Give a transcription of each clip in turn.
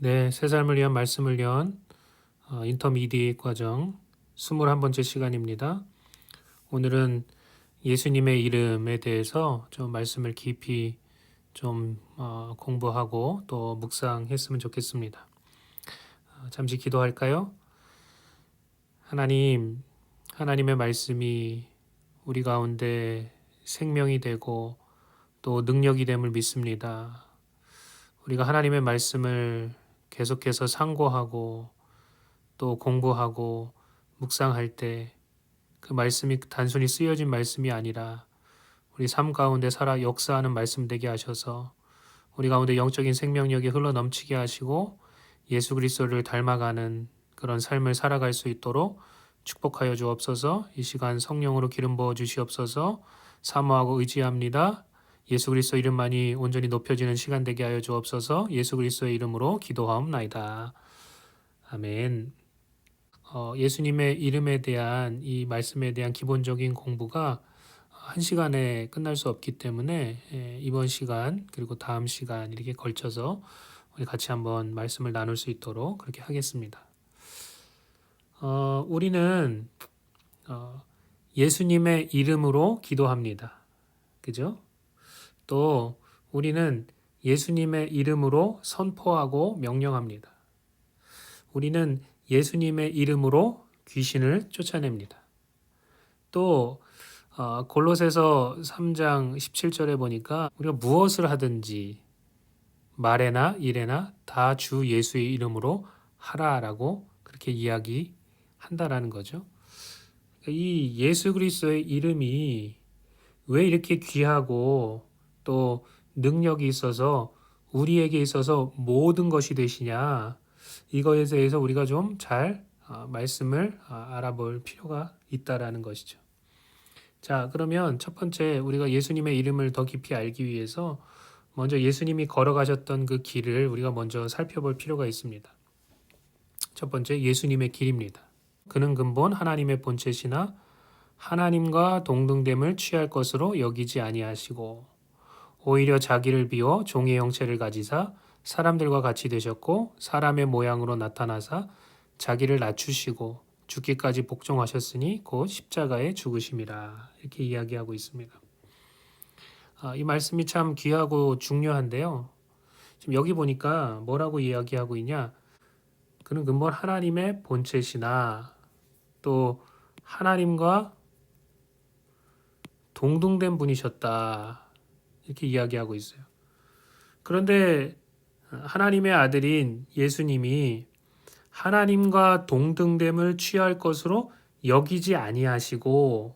네, 새 삶을 위한 말씀을 연 인터미디에이트 과정 21번째 시간입니다. 오늘은 예수님의 이름에 대해서 좀 말씀을 깊이 좀 공부하고 또 묵상했으면 좋겠습니다. 잠시 기도할까요? 하나님, 하나님의 말씀이 우리 가운데 생명이 되고 또 능력이 됨을 믿습니다. 우리가 하나님의 말씀을 계속해서 상고하고 또 공부하고 묵상할 때 그 말씀이 단순히 쓰여진 말씀이 아니라 우리 삶 가운데 살아 역사하는 말씀 되게 하셔서 우리 가운데 영적인 생명력이 흘러 넘치게 하시고 예수 그리스도를 닮아가는 그런 삶을 살아갈 수 있도록 축복하여 주옵소서. 이 시간 성령으로 기름 부어 주시옵소서. 사모하고 의지합니다. 예수 그리스도 이름만이 온전히 높여지는 시간 되게 하여 주옵소서. 예수 그리스도의 이름으로 기도하옵나이다. 아멘. 예수님의 이름에 대한 이 말씀에 대한 기본적인 공부가 한 시간에 끝날 수 없기 때문에 이번 시간 그리고 다음 시간 이렇게 걸쳐서 우리 같이 한번 말씀을 나눌 수 있도록 그렇게 하겠습니다. 우리는 예수님의 이름으로 기도합니다. 그죠? 또 우리는 예수님의 이름으로 선포하고 명령합니다. 우리는 예수님의 이름으로 귀신을 쫓아냅니다. 또 골로새서 3장 17절에 보니까 우리가 무엇을 하든지 말에나 일에나 다 주 예수의 이름으로 하라라고 그렇게 이야기한다라는 거죠. 이 예수 그리스도의 이름이 왜 이렇게 귀하고 또 능력이 있어서 우리에게 있어서 모든 것이 되시냐, 이거에 대해서 우리가 좀 잘 말씀을 알아볼 필요가 있다라는 것이죠. 자, 그러면 첫 번째 우리가 예수님의 이름을 더 깊이 알기 위해서 먼저 예수님이 걸어가셨던 그 길을 우리가 먼저 살펴볼 필요가 있습니다. 첫 번째, 예수님의 길입니다. 그는 근본 하나님의 본체시나 하나님과 동등됨을 취할 것으로 여기지 아니하시고 오히려 자기를 비워 종의 형체를 가지사 사람들과 같이 되셨고 사람의 모양으로 나타나사 자기를 낮추시고 죽기까지 복종하셨으니 곧 십자가에 죽으심이라, 이렇게 이야기하고 있습니다. 이 말씀이 참 귀하고 중요한데요. 지금 여기 보니까 뭐라고 이야기하고 있냐? 그는 근본 하나님의 본체시나 또 하나님과 동등된 분이셨다, 이렇게 이야기하고 있어요. 그런데 하나님의 아들인 예수님이 하나님과 동등됨을 취할 것으로 여기지 아니하시고,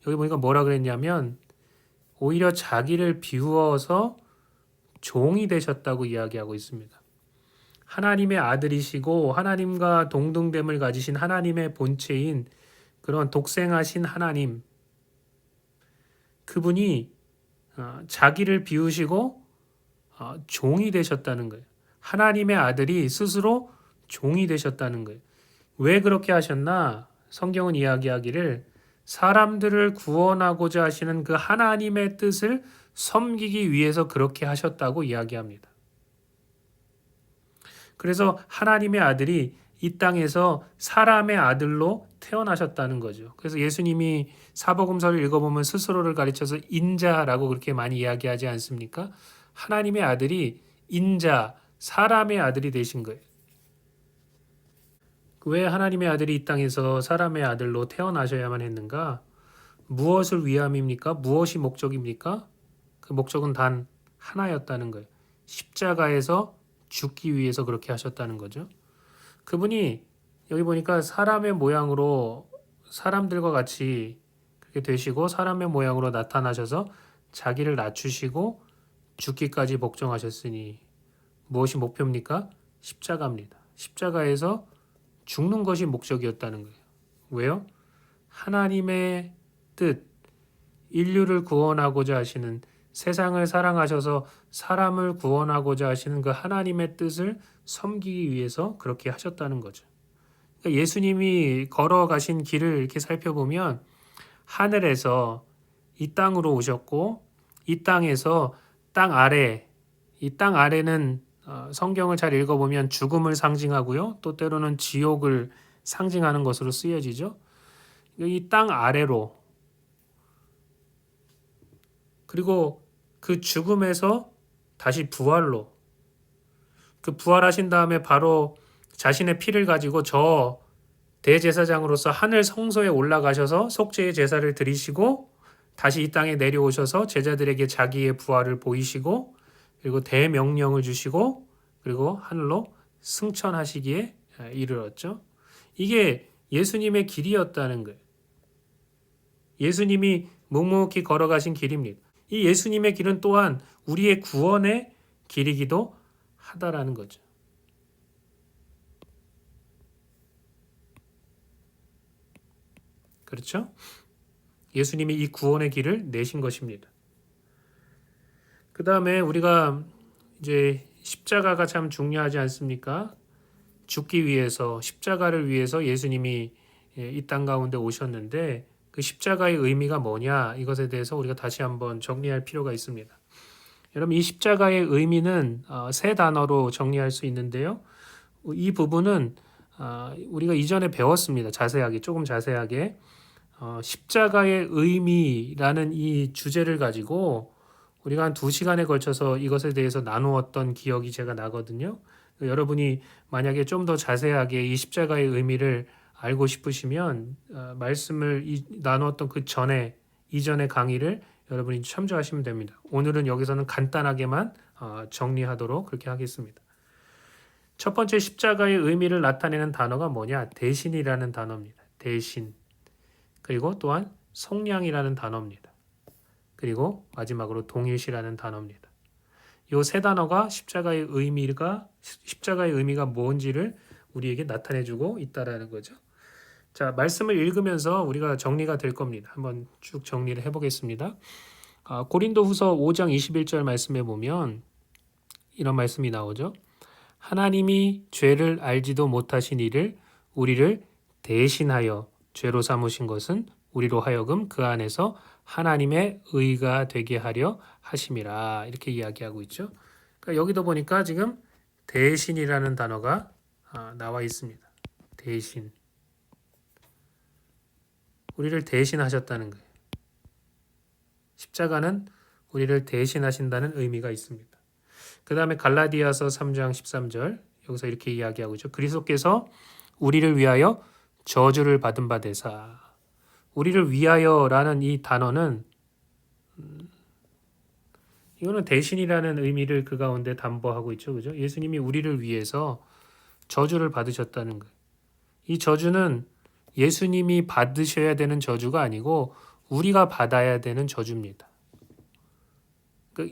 여기 보니까 뭐라 그랬냐면 오히려 자기를 비우어서 종이 되셨다고 이야기하고 있습니다. 하나님의 아들이시고 하나님과 동등됨을 가지신 하나님의 본체인 그런 독생하신 하나님, 그분이 자기를 비우시고 종이 되셨다는 거예요. 하나님의 아들이 스스로 종이 되셨다는 거예요. 왜 그렇게 하셨나? 성경은 이야기하기를 사람들을 구원하고자 하시는 그 하나님의 뜻을 섬기기 위해서 그렇게 하셨다고 이야기합니다. 그래서 하나님의 아들이 이 땅에서 사람의 아들로 태어나셨다는 거죠. 그래서 예수님이 사복음서를 읽어보면 스스로를 가르쳐서 인자라고 그렇게 많이 이야기하지 않습니까? 하나님의 아들이 인자, 사람의 아들이 되신 거예요. 왜 하나님의 아들이 이 땅에서 사람의 아들로 태어나셔야만 했는가? 무엇을 위함입니까? 무엇이 목적입니까? 그 목적은 단 하나였다는 거예요. 십자가에서 죽기 위해서 그렇게 하셨다는 거죠. 그분이 여기 보니까 사람의 모양으로 사람들과 같이 그렇게 되시고 사람의 모양으로 나타나셔서 자기를 낮추시고 죽기까지 복종하셨으니 무엇이 목표입니까? 십자가입니다. 십자가에서 죽는 것이 목적이었다는 거예요. 왜요? 하나님의 뜻, 인류를 구원하고자 하시는, 세상을 사랑하셔서 사람을 구원하고자 하시는 그 하나님의 뜻을 섬기기 위해서 그렇게 하셨다는 거죠. 그러니까 예수님이 걸어가신 길을 이렇게 살펴보면 하늘에서 이 땅으로 오셨고 이 땅에서 땅 아래, 이 땅 아래는 성경을 잘 읽어보면 죽음을 상징하고요. 또 때로는 지옥을 상징하는 것으로 쓰여지죠. 이 땅 아래로 그리고 그 죽음에서 다시 부활로 그 부활하신 다음에 바로 자신의 피를 가지고 저 대제사장으로서 하늘 성소에 올라가셔서 속죄의 제사를 드리시고 다시 이 땅에 내려오셔서 제자들에게 자기의 부활을 보이시고 그리고 대명령을 주시고 그리고 하늘로 승천하시기에 이르렀죠. 이게 예수님의 길이었다는 거예요. 예수님이 묵묵히 걸어가신 길입니다. 이 예수님의 길은 또한 우리의 구원의 길이기도 하다라는 거죠. 그렇죠? 예수님이 이 구원의 길을 내신 것입니다. 그 다음에 우리가 이제 십자가가 참 중요하지 않습니까? 죽기 위해서 십자가를 위해서 예수님이 이 땅 가운데 오셨는데 그 십자가의 의미가 뭐냐 이것에 대해서 우리가 다시 한번 정리할 필요가 있습니다. 여러분 이 십자가의 의미는 세 단어로 정리할 수 있는데요. 이 부분은 우리가 이전에 배웠습니다. 조금 자세하게 십자가의 의미라는 이 주제를 가지고 우리가 한 2시간에 걸쳐서 이것에 대해서 나누었던 기억이 제가 나거든요. 여러분이 만약에 좀 더 자세하게 이 십자가의 의미를 알고 싶으시면 말씀을 나누었던 그 이전의 강의를 여러분이 참조하시면 됩니다. 오늘은 여기서는 간단하게만 정리하도록 그렇게 하겠습니다. 첫 번째 십자가의 의미를 나타내는 단어가 뭐냐? 대신이라는 단어입니다. 대신. 그리고 또한 속량이라는 단어입니다. 그리고 마지막으로 동일시라는 단어입니다. 이 세 단어가 십자가의 의미가 뭔지를 우리에게 나타내주고 있다라는 거죠. 자, 말씀을 읽으면서 우리가 정리가 될 겁니다. 한번 쭉 정리를 해보겠습니다. 고린도후서 5장 21절 말씀에 보면 이런 말씀이 나오죠. 하나님이 죄를 알지도 못하신 이를 우리를 대신하여 죄로 삼으신 것은 우리로 하여금 그 안에서 하나님의 의가 되게 하려 하심이라 이렇게 이야기하고 있죠. 그러니까 여기도 보니까 지금 대신이라는 단어가 나와 있습니다. 대신. 우리를 대신하셨다는 거예요. 십자가는 우리를 대신하신다는 의미가 있습니다. 그 다음에 갈라디아서 3장 13절 여기서 이렇게 이야기하고 있죠. 그리스도께서 우리를 위하여 저주를 받은 바 되사. 우리를 위하여라는 이 단어는 이거는 대신이라는 의미를 그 가운데 담보하고 있죠. 그죠? 예수님이 우리를 위해서 저주를 받으셨다는 거예요. 이 저주는 예수님이 받으셔야 되는 저주가 아니고 우리가 받아야 되는 저주입니다.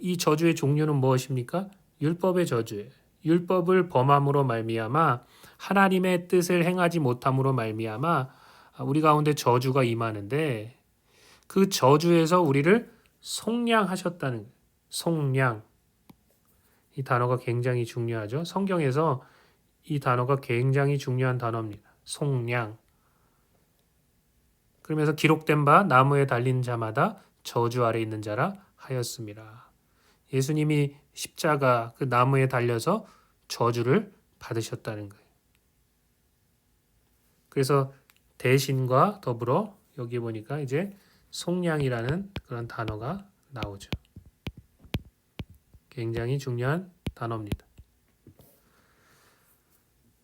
이 저주의 종류는 무엇입니까? 율법의 저주예요. 율법을 범함으로 말미암아 하나님의 뜻을 행하지 못함으로 말미암아 우리 가운데 저주가 임하는데 그 저주에서 우리를 속량하셨다는 거예요. 속량. 이 단어가 굉장히 중요하죠. 성경에서 이 단어가 굉장히 중요한 단어입니다. 속량. 그러면서 기록된 바 나무에 달린 자마다 저주 아래 있는 자라 하였습니다. 예수님이 십자가 그 나무에 달려서 저주를 받으셨다는 거예요. 그래서 대신과 더불어 여기 보니까 이제 속량이라는 그런 단어가 나오죠. 굉장히 중요한 단어입니다.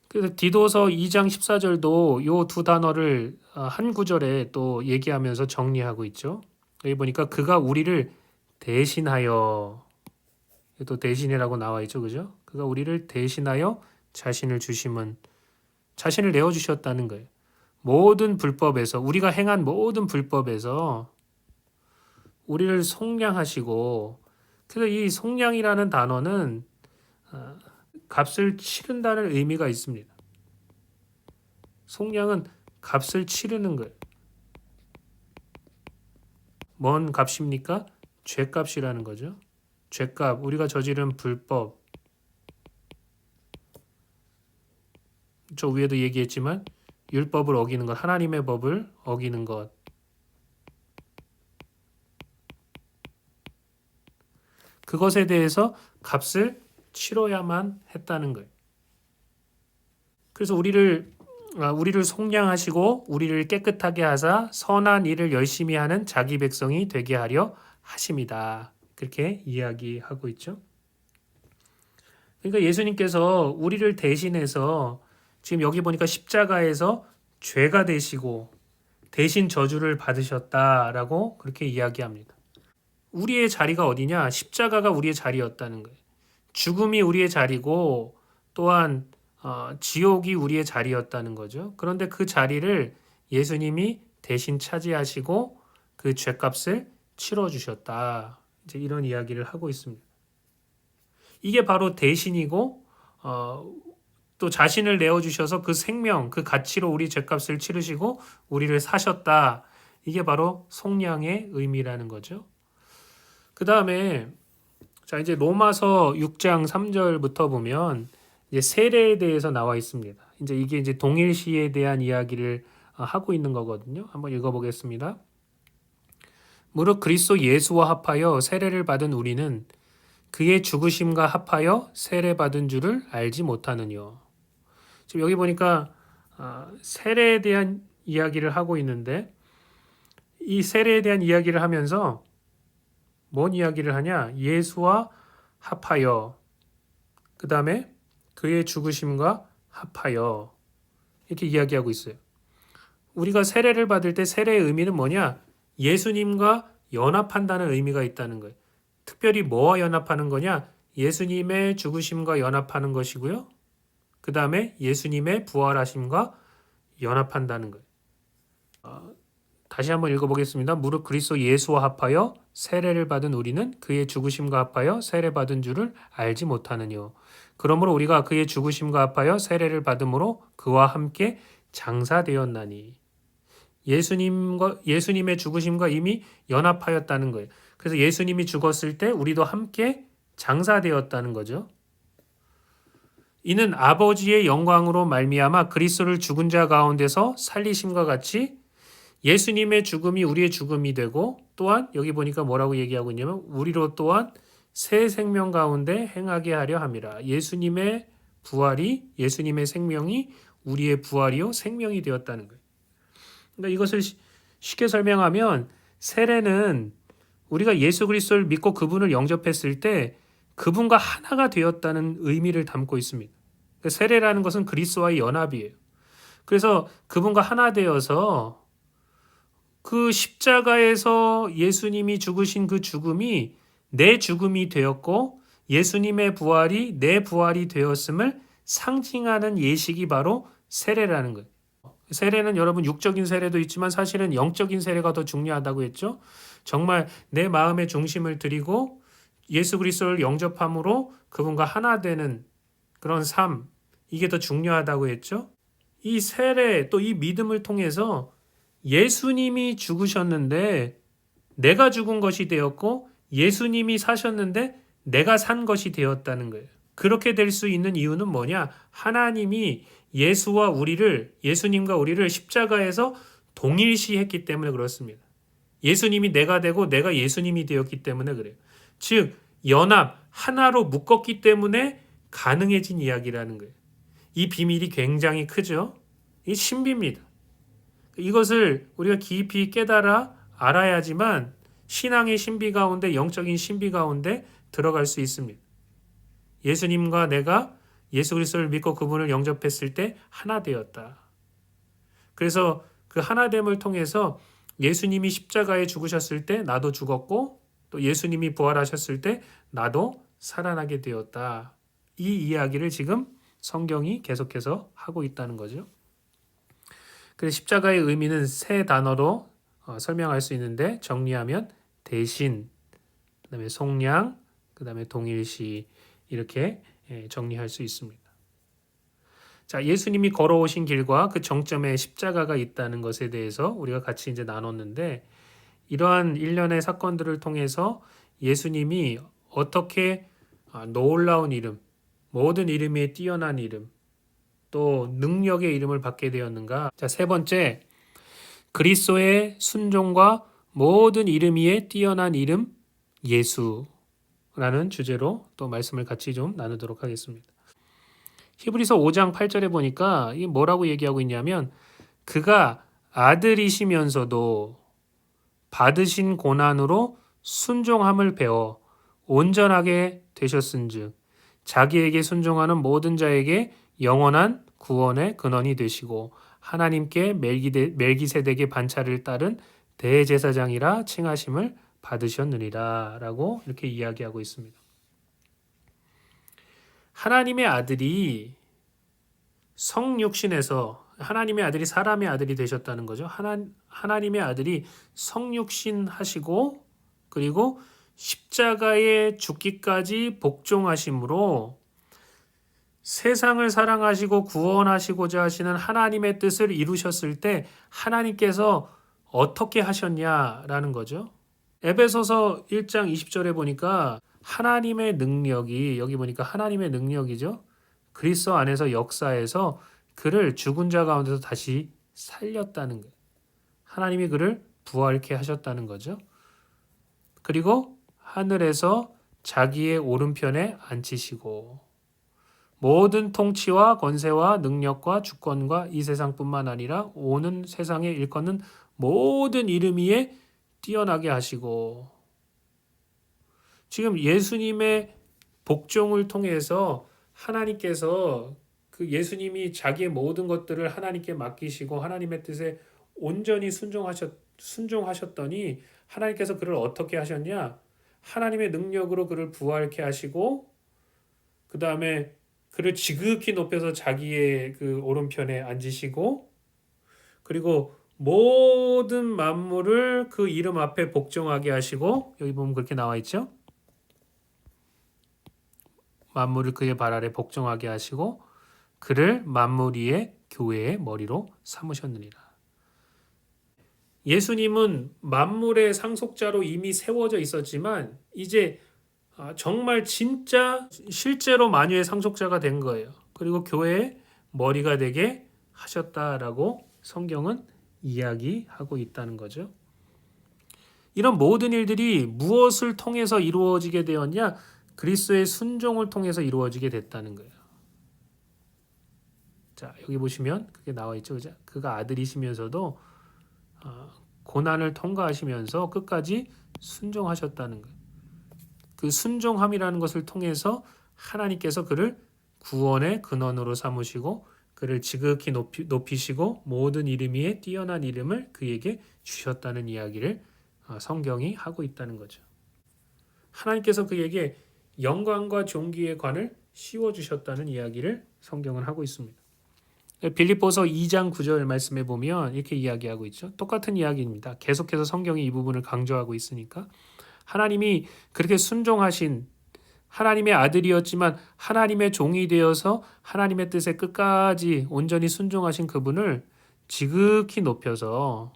그래서 디도서 2장 14절도 이 두 단어를 한 구절에 또 얘기하면서 정리하고 있죠. 여기 보니까 그가 우리를 대신하여 또 대신이라고 나와 있죠. 그죠? 그가 우리를 대신하여 자신을 내어주셨다는 거예요. 모든 불법에서 우리가 행한 모든 불법에서 우리를 속량하시고 그래서 이 속량이라는 단어는 값을 치른다는 의미가 있습니다. 속량은 값을 치르는 거예요. 뭔 값입니까? 죄값이라는 거죠. 죄값, 우리가 저지른 불법. 저 위에도 얘기했지만 율법을 어기는 것, 하나님의 법을 어기는 것. 그것에 대해서 값을 치러야만 했다는 거예요. 그래서 우리를 속량하시고 우리를 깨끗하게 하사 선한 일을 열심히 하는 자기 백성이 되게 하려 하심이다. 그렇게 이야기하고 있죠. 그러니까 예수님께서 우리를 대신해서 지금 여기 보니까 십자가에서 죄가 되시고 대신 저주를 받으셨다라고 그렇게 이야기합니다. 우리의 자리가 어디냐? 십자가가 우리의 자리였다는 거예요. 죽음이 우리의 자리고 또한 지옥이 우리의 자리였다는 거죠. 그런데 그 자리를 예수님이 대신 차지하시고 그 죄값을 치러주셨다. 이제 이런 이야기를 하고 있습니다. 이게 바로 대신이고 또 자신을 내어주셔서 그 생명, 그 가치로 우리 죄값을 치르시고 우리를 사셨다. 이게 바로 속량의 의미라는 거죠. 그 다음에 자 이제 로마서 6장 3절부터 보면 이제 세례에 대해서 나와 있습니다. 이게 이제 동일시에 대한 이야기를 하고 있는 거거든요. 한번 읽어보겠습니다. 무릇 그리스도 예수와 합하여 세례를 받은 우리는 그의 죽으심과 합하여 세례 받은 줄을 알지 못하느뇨. 지금 여기 보니까 세례에 대한 이야기를 하고 있는데 이 세례에 대한 이야기를 하면서 뭔 이야기를 하냐? 예수와 합하여 그 다음에 그의 죽으심과 합하여 이렇게 이야기하고 있어요. 우리가 세례를 받을 때 세례의 의미는 뭐냐? 예수님과 연합한다는 의미가 있다는 거예요. 특별히 뭐와 연합하는 거냐? 예수님의 죽으심과 연합하는 것이고요. 그 다음에 예수님의 부활하심과 연합한다는 거예요. 다시 한번 읽어보겠습니다. 무릇 그리스도 예수와 합하여 세례를 받은 우리는 그의 죽으심과 합하여 세례 받은 줄을 알지 못하느뇨. 그러므로 우리가 그의 죽으심과 합하여 세례를 받음으로 그와 함께 장사되었나니. 예수님의 죽으심과 이미 연합하였다는 거예요. 그래서 예수님이 죽었을 때 우리도 함께 장사되었다는 거죠. 이는 아버지의 영광으로 말미암아 그리스도를 죽은 자 가운데서 살리심과 같이 예수님의 죽음이 우리의 죽음이 되고 또한 여기 보니까 뭐라고 얘기하고 있냐면 우리로 또한 새 생명 가운데 행하게 하려 함이라. 예수님의 부활이 예수님의 생명이 우리의 부활이요 생명이 되었다는 거예요. 그러니까 이것을 쉽게 설명하면 세례는 우리가 예수 그리스도를 믿고 그분을 영접했을 때 그분과 하나가 되었다는 의미를 담고 있습니다. 그러니까 세례라는 것은 그리스도와의 연합이에요. 그래서 그분과 하나 되어서 그 십자가에서 예수님이 죽으신 그 죽음이 내 죽음이 되었고 예수님의 부활이 내 부활이 되었음을 상징하는 예식이 바로 세례라는 거예요. 세례는 여러분 육적인 세례도 있지만 사실은 영적인 세례가 더 중요하다고 했죠. 정말 내 마음의 중심을 드리고 예수 그리스도를 영접함으로 그분과 하나 되는 그런 삶, 이게 더 중요하다고 했죠. 이 세례 또 이 믿음을 통해서 예수님이 죽으셨는데 내가 죽은 것이 되었고 예수님이 사셨는데 내가 산 것이 되었다는 거예요. 그렇게 될 수 있는 이유는 뭐냐? 하나님이 예수님과 우리를 십자가에서 동일시했기 때문에 그렇습니다. 예수님이 내가 되고 내가 예수님이 되었기 때문에 그래요. 즉 연합, 하나로 묶었기 때문에 가능해진 이야기라는 거예요. 이 비밀이 굉장히 크죠. 이 신비입니다. 이것을 우리가 깊이 깨달아 알아야지만 신앙의 신비 가운데 영적인 신비 가운데 들어갈 수 있습니다. 예수님과 내가 예수 그리스도를 믿고 그분을 영접했을 때 하나 되었다. 그래서 그 하나됨을 통해서 예수님이 십자가에 죽으셨을 때 나도 죽었고 또 예수님이 부활하셨을 때 나도 살아나게 되었다. 이 이야기를 지금 성경이 계속해서 하고 있다는 거죠. 그래서 십자가의 의미는 세 단어로 설명할 수 있는데 정리하면 대신, 그다음에 속량, 그다음에 동일시 이렇게 정리할 수 있습니다. 자, 예수님이 걸어오신 길과 그 정점에 십자가가 있다는 것에 대해서 우리가 같이 이제 나눴는데 이러한 일련의 사건들을 통해서 예수님이 어떻게 놀라운 이름, 모든 이름에 뛰어난 이름, 또 능력의 이름을 받게 되었는가? 자, 세 번째, 그리스도의 순종과 모든 이름 위에 뛰어난 이름 예수. 라는 주제로 또 말씀을 같이 좀 나누도록 하겠습니다. 히브리서 5장 8절에 보니까 이게 뭐라고 얘기하고 있냐면 그가 아들이시면서도 받으신 고난으로 순종함을 배워 온전하게 되셨은즉 자기에게 순종하는 모든 자에게 영원한 구원의 근원이 되시고 하나님께 멜기세덱의 반차를 따른 대제사장이라 칭하심을 받으셨느니라 라고 이렇게 이야기하고 있습니다. 하나님의 아들이 성육신에서 하나님의 아들이 사람의 아들이 되셨다는 거죠. 하나님의 아들이 성육신 하시고 그리고 십자가에 죽기까지 복종하심으로 세상을 사랑하시고 구원하시고자 하시는 하나님의 뜻을 이루셨을 때 하나님께서 어떻게 하셨냐라는 거죠. 에베소서 1장 20절에 보니까 하나님의 능력이 여기 보니까 하나님의 능력이죠. 그리스도 안에서 역사해서 그를 죽은 자 가운데서 다시 살렸다는 거예요. 하나님이 그를 부활케 하셨다는 거죠. 그리고 하늘에서 자기의 오른편에 앉히시고 모든 통치와 권세와 능력과 주권과 이 세상뿐만 아니라 오는 세상에 일컫는 모든 이름 위에 뛰어나게 하시고 지금 예수님의 복종을 통해서 하나님께서 그 예수님이 자기의 모든 것들을 하나님께 맡기시고 하나님의 뜻에 온전히 순종하셨더니 하나님께서 그를 어떻게 하셨냐? 하나님의 능력으로 그를 부활케 하시고 그 다음에 그를 지극히 높여서 자기의 그 오른편에 앉으시고 그리고 모든 만물을 그 이름 앞에 복종하게 하시고 여기 보면 그렇게 나와 있죠. 만물을 그의 발 아래 복종하게 하시고 그를 만물 위의 교회의 머리로 삼으셨느니라. 예수님은 만물의 상속자로 이미 세워져 있었지만 이제 정말 진짜 실제로 만유의 상속자가 된 거예요. 그리고 교회의 머리가 되게 하셨다라고 성경은 이야기하고 있다는 거죠. 이런 모든 일들이 무엇을 통해서 이루어지게 되었냐? 그리스도의 순종을 통해서 이루어지게 됐다는 거예요. 자, 여기 보시면 그게 나와 있죠. 그죠? 그가 아들이시면서도 고난을 통과하시면서 끝까지 순종하셨다는 거예요. 그 순종함이라는 것을 통해서 하나님께서 그를 구원의 근원으로 삼으시고 그를 지극히 높이시고 모든 이름 위에 뛰어난 이름을 그에게 주셨다는 이야기를 성경이 하고 있다는 거죠. 하나님께서 그에게 영광과 존귀의 관을 씌워주셨다는 이야기를 성경은 하고 있습니다. 빌립보서 2장 9절 말씀에 보면 이렇게 이야기하고 있죠. 똑같은 이야기입니다. 계속해서 성경이 이 부분을 강조하고 있으니까 하나님이 그렇게 순종하신 하나님의 아들이었지만 하나님의 종이 되어서 하나님의 뜻에 끝까지 온전히 순종하신 그분을 지극히 높여서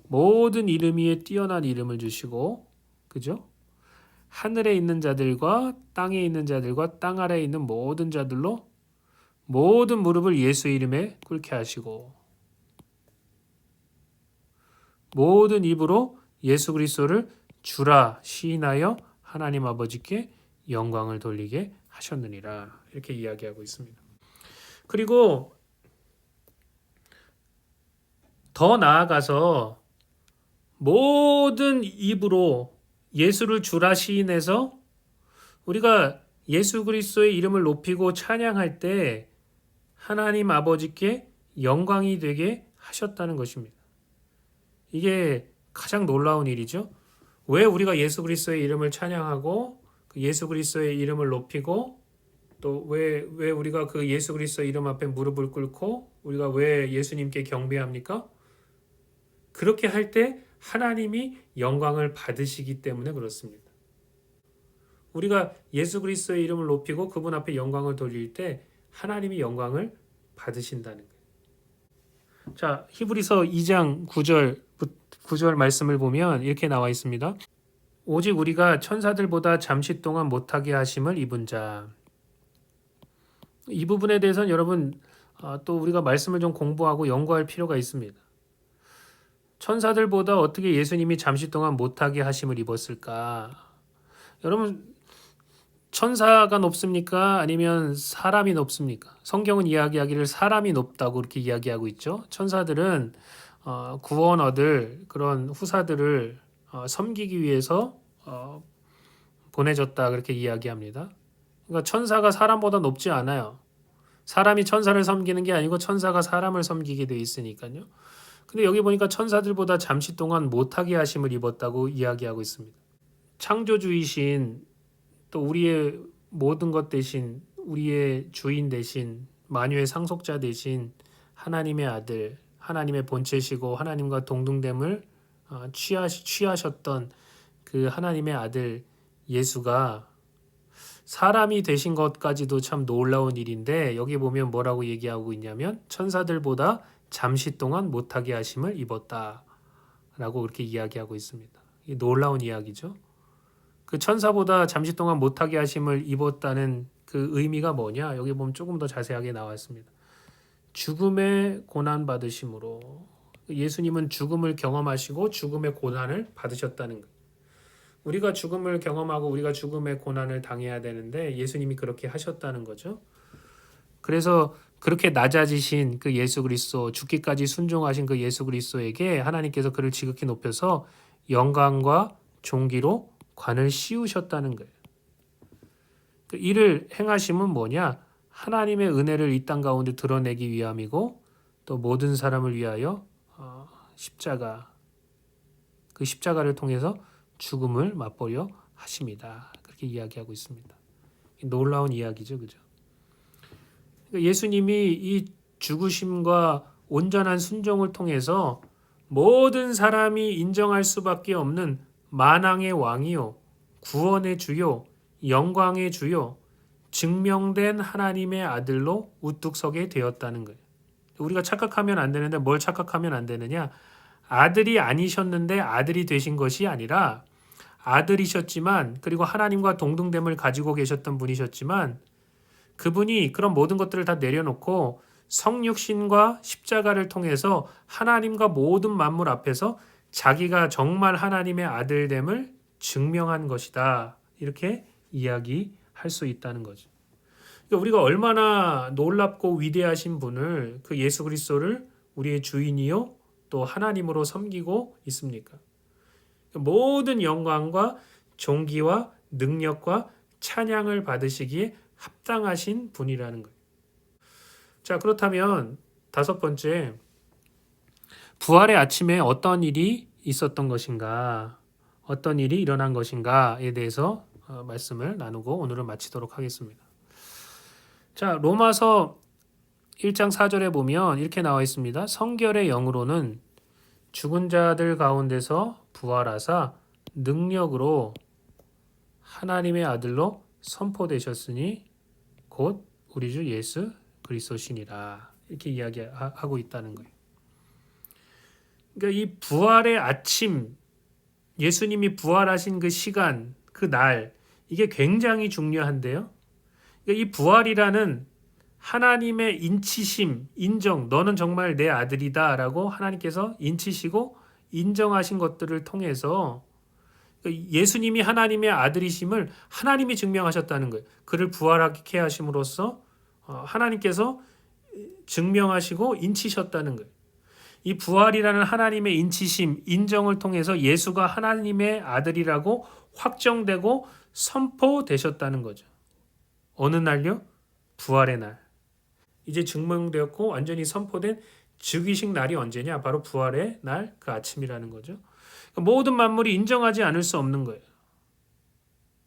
모든 이름 위에 뛰어난 이름을 주시고 그죠? 하늘에 있는 자들과 땅에 있는 자들과 땅 아래에 있는 모든 자들로 모든 무릎을 예수 이름에 꿇게 하시고 모든 입으로 예수 그리스도를 주라 시인하여 하나님 아버지께 영광을 돌리게 하셨느니라 이렇게 이야기하고 있습니다. 그리고 더 나아가서 모든 입으로 예수를 주라 시인해서 우리가 예수 그리스도의 이름을 높이고 찬양할 때 하나님 아버지께 영광이 되게 하셨다는 것입니다. 이게 가장 놀라운 일이죠. 왜 우리가 예수 그리스도의 이름을 찬양하고 예수 그리스도의 이름을 높이고 또 왜 우리가 그 예수 그리스도의 이름 앞에 무릎을 꿇고 우리가 왜 예수님께 경배합니까? 그렇게 할 때 하나님이 영광을 받으시기 때문에 그렇습니다. 우리가 예수 그리스도의 이름을 높이고 그분 앞에 영광을 돌릴 때 하나님이 영광을 받으신다는 거예요. 자, 히브리서 2장 9절 말씀을 보면 이렇게 나와 있습니다. 오직 우리가 천사들보다 잠시 동안 못하게 하심을 입은 자. 이 부분에 대해서는 여러분 또 우리가 말씀을 좀 공부하고 연구할 필요가 있습니다. 천사들보다 어떻게 예수님이 잠시 동안 못하게 하심을 입었을까? 여러분 천사가 높습니까? 아니면 사람이 높습니까? 성경은 이야기하기를 사람이 높다고 이렇게 이야기하고 있죠. 천사들은 구원 얻을 그런 후사들을 섬기기 위해서 보내졌다 그렇게 이야기합니다. 그러니까 천사가 사람보다 높지 않아요. 사람이 천사를 섬기는 게 아니고 천사가 사람을 섬기게 돼 있으니까요. 근데 여기 보니까 천사들보다 잠시 동안 못하게 하심을 입었다고 이야기하고 있습니다. 창조주이신 또 우리의 모든 것 대신 우리의 주인 대신 만유의 상속자 대신 하나님의 아들, 하나님의 본체시고 하나님과 동등됨을 취하셨던 그 하나님의 아들 예수가 사람이 되신 것까지도 참 놀라운 일인데 여기 보면 뭐라고 얘기하고 있냐면 천사들보다 잠시 동안 못하게 하심을 입었다라고 그렇게 이야기하고 있습니다. 이 놀라운 이야기죠. 그 천사보다 잠시 동안 못하게 하심을 입었다는 그 의미가 뭐냐? 여기 보면 조금 더 자세하게 나왔습니다. 죽음의 고난 받으심으로 예수님은 죽음을 경험하시고 죽음의 고난을 받으셨다는 거예요. 우리가 죽음을 경험하고 우리가 죽음의 고난을 당해야 되는데 예수님이 그렇게 하셨다는 거죠. 그래서 그렇게 낮아지신 그 예수 그리스도, 죽기까지 순종하신 그 예수 그리스도에게 하나님께서 그를 지극히 높여서 영광과 존귀로 관을 씌우셨다는 거예요. 그 일을 행하심은 뭐냐? 하나님의 은혜를 이 땅 가운데 드러내기 위함이고 또 모든 사람을 위하여 십자가, 그 십자가를 통해서 죽음을 맛보려 하십니다. 그렇게 이야기하고 있습니다. 놀라운 이야기죠, 그죠? 예수님이 이 죽으심과 온전한 순종을 통해서 모든 사람이 인정할 수밖에 없는 만왕의 왕이요, 구원의 주요, 영광의 주요, 증명된 하나님의 아들로 우뚝 서게 되었다는 거예요. 우리가 착각하면 안 되는데 뭘 착각하면 안 되느냐? 아들이 아니셨는데 아들이 되신 것이 아니라 아들이셨지만 그리고 하나님과 동등됨을 가지고 계셨던 분이셨지만 그분이 그런 모든 것들을 다 내려놓고 성육신과 십자가를 통해서 하나님과 모든 만물 앞에서 자기가 정말 하나님의 아들됨을 증명한 것이다. 이렇게 이야기할 수 있다는 거죠. 그러니까 우리가 얼마나 놀랍고 위대하신 분을 그 예수 그리스도를 우리의 주인이요 또 하나님으로 섬기고 있습니까? 모든 영광과 존귀와 능력과 찬양을 받으시기에 합당하신 분이라는 거예요. 자, 그렇다면 다섯 번째, 부활의 아침에 어떤 일이 있었던 것인가, 어떤 일이 일어난 것인가에 대해서 말씀을 나누고 오늘은 마치도록 하겠습니다. 자, 로마서 1장 4절에 보면 이렇게 나와 있습니다. 성결의 영으로는 죽은 자들 가운데서 부활하사 능력으로 하나님의 아들로 선포되셨으니 곧 우리 주 예수 그리스도시니라. 이렇게 이야기하고 있다는 거예요. 그러니까 이 부활의 아침, 예수님이 부활하신 그 시간, 그 날, 이게 굉장히 중요한데요. 그러니까 이 부활이라는 하나님의 인치심, 인정, 너는 정말 내 아들이다 라고 하나님께서 인치시고 인정하신 것들을 통해서 예수님이 하나님의 아들이심을 하나님이 증명하셨다는 거예요. 그를 부활하게 하심으로써 하나님께서 증명하시고 인치셨다는 거예요. 이 부활이라는 하나님의 인치심, 인정을 통해서 예수가 하나님의 아들이라고 확정되고 선포되셨다는 거죠. 어느 날요? 부활의 날. 이제 증명되었고 완전히 선포된 즉위식 날이 언제냐? 바로 부활의 날, 그 아침이라는 거죠. 모든 만물이 인정하지 않을 수 없는 거예요.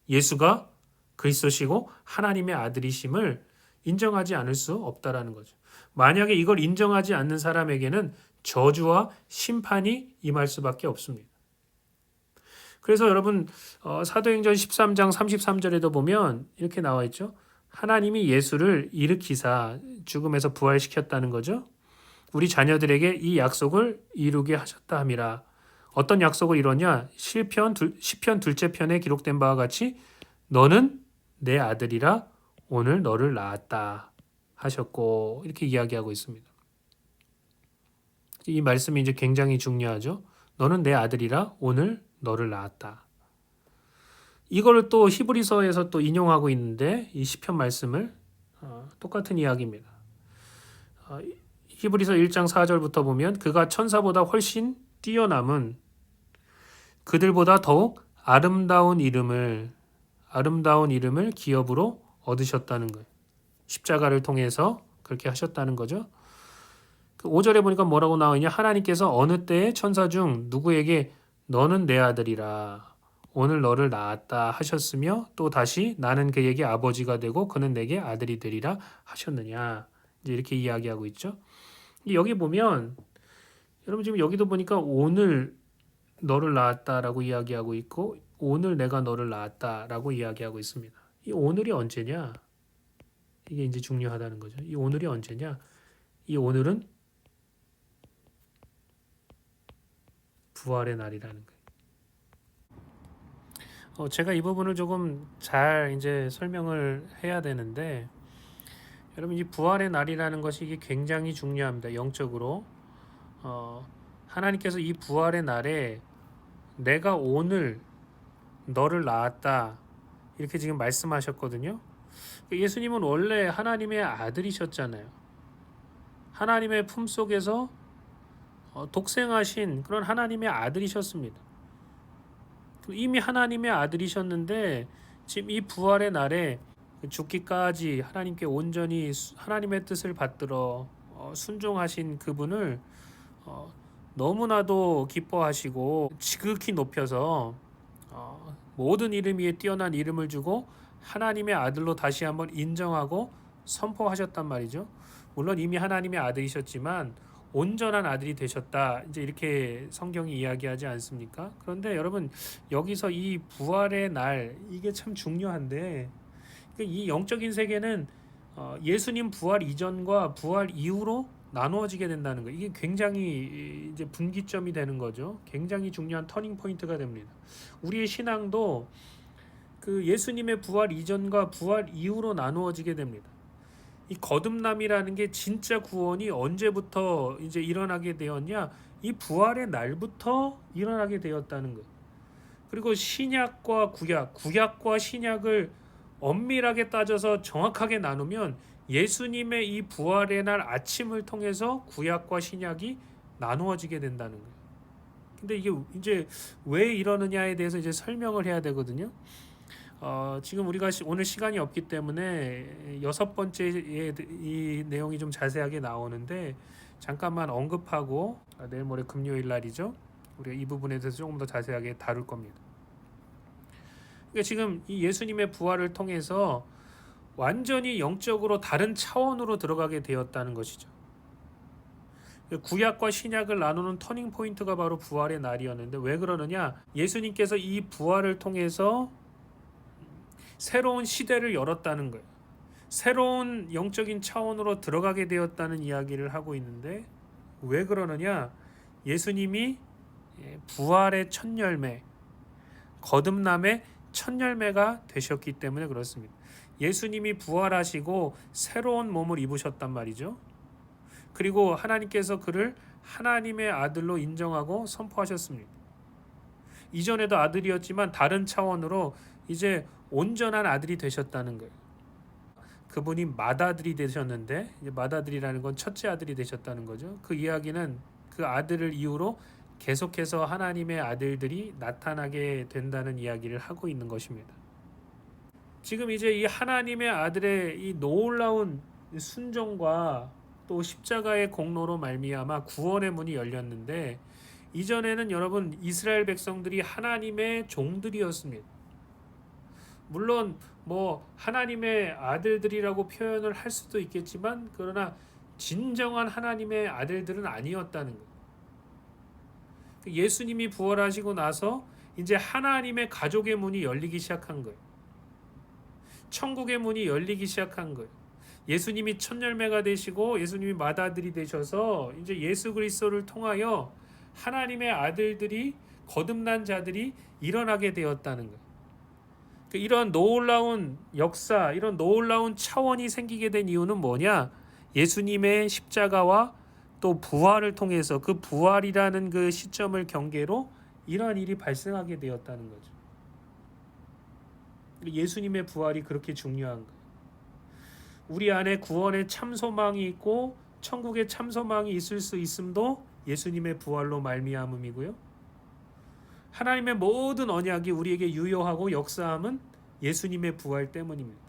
예수가 그리스도시고 하나님의 아들이심을 인정하지 않을 수 없다라는 거죠. 만약에 이걸 인정하지 않는 사람에게는 저주와 심판이 임할 수밖에 없습니다. 그래서 여러분 사도행전 13장 33절에도 보면 이렇게 나와 있죠. 하나님이 예수를 일으키사 죽음에서 부활시켰다는 거죠. 우리 자녀들에게 이 약속을 이루게 하셨다 함이라. 어떤 약속을 이루냐? 시편 둘째 편에 기록된 바와 같이 너는 내 아들이라 오늘 너를 낳았다 하셨고 이렇게 이야기하고 있습니다. 이 말씀이 이제 굉장히 중요하죠. 너는 내 아들이라 오늘 너를 낳았다. 이걸 또 히브리서에서 또 인용하고 있는데 이 시편 말씀을 똑같은 이야기입니다. 히브리서 1장 4절부터 보면 그가 천사보다 훨씬 뛰어남은 그들보다 더욱 아름다운 이름을 기업으로 얻으셨다는 거예요. 십자가를 통해서 그렇게 하셨다는 거죠. 5절에 보니까 뭐라고 나오냐? 하나님께서 어느 때에 천사 중 누구에게 너는 내 아들이라 오늘 너를 낳았다 하셨으며 또 다시 나는 그에게 아버지가 되고 그는 내게 아들이 되리라 하셨느냐. 이제 이렇게 이야기하고 있죠. 여기 보면 여러분 지금 여기도 보니까 오늘 너를 낳았다라고 이야기하고 있고 오늘 내가 너를 낳았다라고 이야기하고 있습니다. 이 오늘이 언제냐? 이게 이제 중요하다는 거죠. 이 오늘이 언제냐? 이 오늘은 부활의 날이라는 거예요. 제가 이 부분을 조금 잘 이제 설명을 해야 되는데 여러분 이 부활의 날이라는 것이 이게 굉장히 중요합니다. 영적으로 하나님께서 이 부활의 날에 내가 오늘 너를 낳았다 이렇게 지금 말씀하셨거든요. 예수님은 원래 하나님의 아들이셨잖아요. 하나님의 품속에서 독생하신 그런 하나님의 아들이셨습니다. 이미 하나님의 아들이셨는데 지금 이 부활의 날에 죽기까지 하나님께 온전히 하나님의 뜻을 받들어 순종하신 그분을 너무나도 기뻐하시고 지극히 높여서 모든 이름 위에 뛰어난 이름을 주고 하나님의 아들로 다시 한번 인정하고 선포하셨단 말이죠. 물론 이미 하나님의 아들이셨지만 온전한 아들이 되셨다. 이제 이렇게 성경이 이야기하지 않습니까? 그런데 여러분 여기서 이 부활의 날 이게 참 중요한데 이 영적인 세계는 예수님 부활 이전과 부활 이후로 나누어지게 된다는 거. 이게 굉장히 이제 분기점이 되는 거죠. 굉장히 중요한 터닝 포인트가 됩니다. 우리의 신앙도 그 예수님의 부활 이전과 부활 이후로 나누어지게 됩니다. 이 거듭남이라는 게 진짜 구원이 언제부터 이제 일어나게 되었냐? 이 부활의 날부터 일어나게 되었다는 것. 그리고 신약과 구약과 신약을 엄밀하게 따져서 정확하게 나누면 예수님의 이 부활의 날 아침을 통해서 구약과 신약이 나누어지게 된다는 거예요. 근데 이게 이제 왜 이러느냐에 대해서 이제 설명을 해야 되거든요. 지금 우리가 오늘 시간이 없기 때문에 6번째의 이 내용이 좀 자세하게 나오는데 잠깐만 언급하고 내일 모레 금요일 날이죠. 우리가 이 부분에 대해서 조금 더 자세하게 다룰 겁니다. 그러니까 지금 이 예수님의 부활을 통해서 완전히 영적으로 다른 차원으로 들어가게 되었다는 것이죠. 구약과 신약을 나누는 터닝 포인트가 바로 부활의 날이었는데 왜 그러느냐? 예수님께서 이 부활을 통해서 새로운 시대를 열었다는 거예요. 새로운 영적인 차원으로 들어가게 되었다는 이야기를 하고 있는데 왜 그러느냐? 예수님이 부활의 첫 열매, 거듭남의 첫 열매가 되셨기 때문에 그렇습니다. 예수님이 부활하시고 새로운 몸을 입으셨단 말이죠. 그리고 하나님께서 그를 하나님의 아들로 인정하고 선포하셨습니다. 이전에도 아들이었지만 다른 차원으로 이제 온전한 아들이 되셨다는 거예요. 그분이 맏아들이 되셨는데 이제 맏아들이라는 건 첫째 아들이 되셨다는 거죠. 그 이야기는 그 아들을 이유로 계속해서 하나님의 아들들이 나타나게 된다는 이야기를 하고 있는 것입니다. 지금 이제 이 하나님의 아들의 이 놀라운 순종과 또 십자가의 공로로 말미암아 구원의 문이 열렸는데 이전에는 여러분 이스라엘 백성들이 하나님의 종들이었습니다. 물론 뭐 하나님의 아들들이라고 표현을 할 수도 있겠지만 그러나 진정한 하나님의 아들들은 아니었다는 거예요. 예수님이 부활하시고 나서 이제 하나님의 가족의 문이 열리기 시작한 거예요. 천국의 문이 열리기 시작한 거예요. 예수님이 첫 열매가 되시고 예수님이 맏아들이 되셔서 이제 예수 그리스도를 통하여 하나님의 아들들이 거듭난 자들이 일어나게 되었다는 거예요. 이런 놀라운 역사, 이런 놀라운 차원이 생기게 된 이유는 뭐냐? 예수님의 십자가와 또 부활을 통해서 그 부활이라는 그 시점을 경계로 이러한 일이 발생하게 되었다는 거죠. 예수님의 부활이 그렇게 중요한 거예요. 우리 안에 구원의 참 소망이 있고 천국의 참 소망이 있을 수 있음도 예수님의 부활로 말미암음이고요. 하나님의 모든 언약이 우리에게 유효하고 역사함은 예수님의 부활 때문입니다.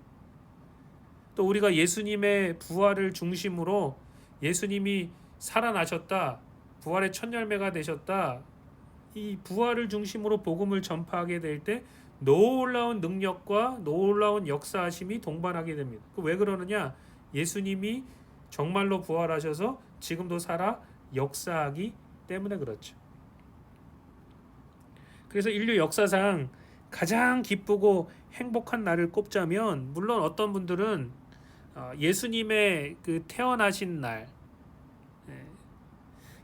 또 우리가 예수님의 부활을 중심으로 예수님이 살아나셨다, 부활의 첫 열매가 되셨다, 이 부활을 중심으로 복음을 전파하게 될 때 놀라운 능력과 놀라운 역사하심이 동반하게 됩니다. 왜 그러느냐? 예수님이 정말로 부활하셔서 지금도 살아 역사하기 때문에 그렇죠. 그래서 인류 역사상 가장 기쁘고 행복한 날을 꼽자면, 물론 어떤 분들은 예수님의 그 태어나신 날,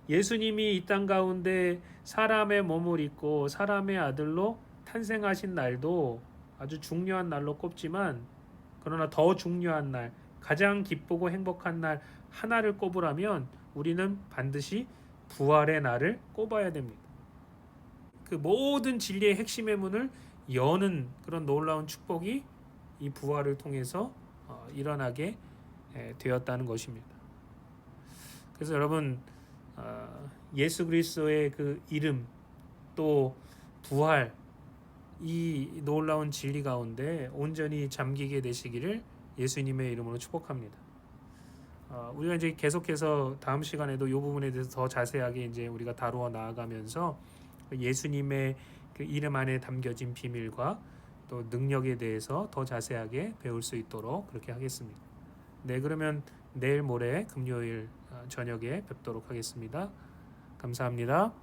예수님이 이 땅 가운데 사람의 몸을 입고 사람의 아들로 탄생하신 날도 아주 중요한 날로 꼽지만, 그러나 더 중요한 날, 가장 기쁘고 행복한 날 하나를 꼽으라면 우리는 반드시 부활의 날을 꼽아야 됩니다. 그 모든 진리의 핵심의 문을 여는 그런 놀라운 축복이 이 부활을 통해서 일어나게 되었다는 것입니다. 그래서 여러분, 예수 그리스도의 그 이름, 또 부활, 이 놀라운 진리 가운데 온전히 잠기게 되시기를 예수님의 이름으로 축복합니다. 우리가 이제 계속해서 다음 시간에도 이 부분에 대해서 더 자세하게 이제 우리가 다루어 나아가면서 예수님의 그 이름 안에 담겨진 비밀과 또 능력에 대해서 더 자세하게 배울 수 있도록 그렇게 하겠습니다. 네, 그러면 내일 모레 금요일 저녁에 뵙도록 하겠습니다. 감사합니다.